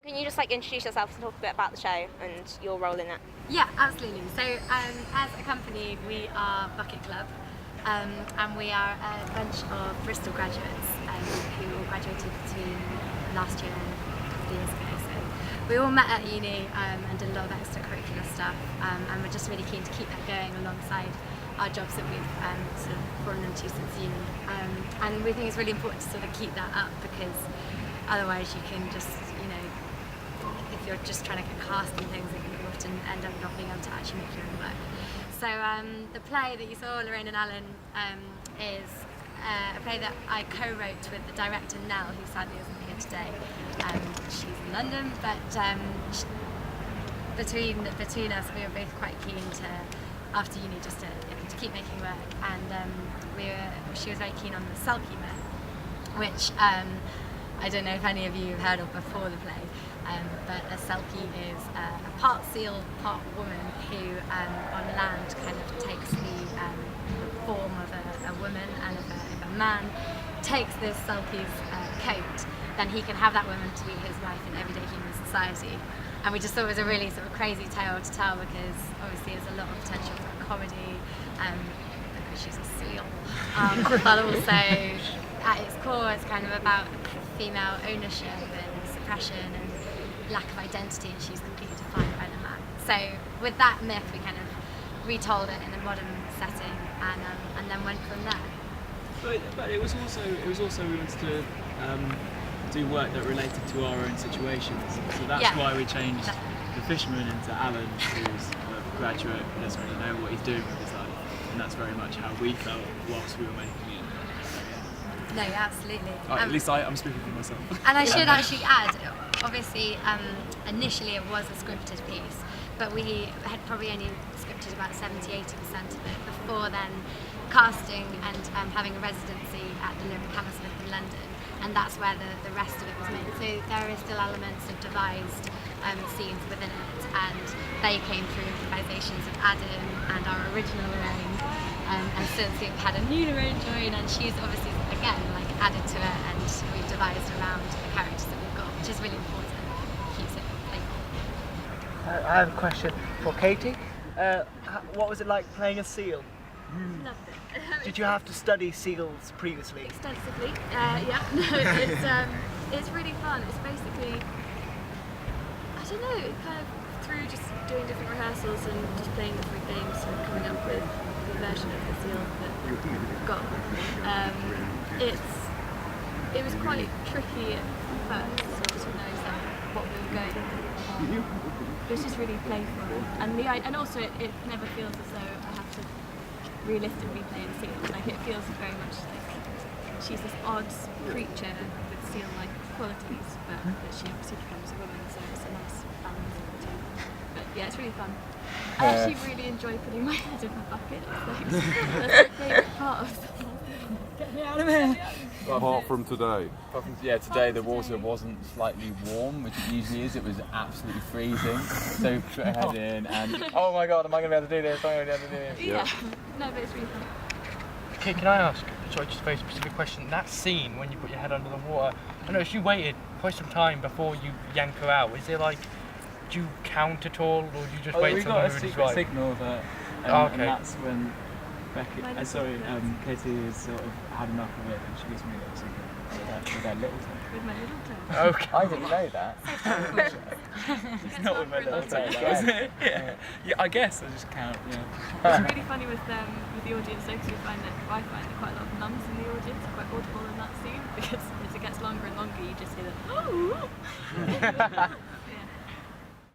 Can you just introduce yourself and talk a bit about the show and your role in it? Yeah, absolutely. So as a company, we are Bucket Club, and we are a bunch of Bristol graduates who all graduated between last year and a couple of years ago. So we all met at uni and did a lot of extracurricular stuff, and we're just really keen to keep that going alongside our jobs that we've sort of fallen into since uni. And we think it's really important to sort of keep that up, because otherwise you can just, if you're just trying to get cast and things, you can often end up not being able to actually make your own work. So the play that you saw, Lorraine and Alan, is a play that I co-wrote with the director Nell, who sadly isn't here today. She's in London, but between us, we were both quite keen to, after uni, just to keep making work. And she was very keen on the Sulky myth, which I don't know if any of you have heard of before the play. But a Selkie is a part seal, part woman who on land kind of takes the form of a woman, and if a man takes this Selkie's coat, then he can have that woman to be his wife in everyday human society. And we just thought it was a really sort of crazy tale to tell, because obviously there's a lot of potential for comedy, because she's a seal, but also at its core it's kind of about female ownership and suppression and lack of identity, and she's completely defined by the man. So with that myth, we kind of retold it in a modern setting, and then went from there. But it was also we wanted to do work that related to our own situations. So that's why we changed the fisherman into Alan, who's a graduate who doesn't really know what he's doing with his life, and that's very much how we felt whilst we were making it. No, absolutely. At least I'm speaking for myself. And I should actually add, obviously, initially it was a scripted piece, but we had probably only scripted about 70-80% of it before then casting and having a residency at the Lyric Hammersmith in London, and that's where the rest of it was made. So there is still elements of devised scenes within it, and they came through improvisations of Adam and our original Lorraine, and since we've had a new Lorraine join, and she's obviously again added to it, and we've devised around the characters that we've got, which is really important. Keeps it playful. I have a question for Katie. What was it like playing a seal? Loved it. Did you have to study seals previously? Extensively, yeah. No, it's really fun. It's basically, I don't know, kind of through just doing different rehearsals and just playing different games and coming up with the version of the seal that we've got. It was quite tricky at first, sort of know what we were going with. It's just really playful, and also it never feels as though I have to realistically play a seal. It feels very much like she's this odd creature with seal-like qualities, but that she obviously becomes a woman, so it's a nice balance of the two. But yeah, it's really fun. I actually really enjoy putting my head in the bucket. That's my favourite part of the whole thing. Get me out of here! Apart from today. Today the water wasn't slightly warm, which it usually is. It was absolutely freezing. So we put our head in and, oh my god, am I going to be able to do this? Am I going to be able to do this? Yeah. No, but it's really fun. Okay, can I ask, just a very specific question. That scene when you put your head under the water, I noticed you waited quite some time before you yank her out. Is it do you count at all, or do you just wait till the mood is right? We got a secret signal that, and that's when Katie has sort of had enough of it, and she gives me a little secret with her little toe. With my little toe. Okay. I didn't know that. It's not with my little toe, was it? Yeah, I guess I just count. Yeah. It's really funny with the audience, though, because I find that quite a lot of mums in the audience are quite audible in that scene, because as it gets longer and longer, you just hear the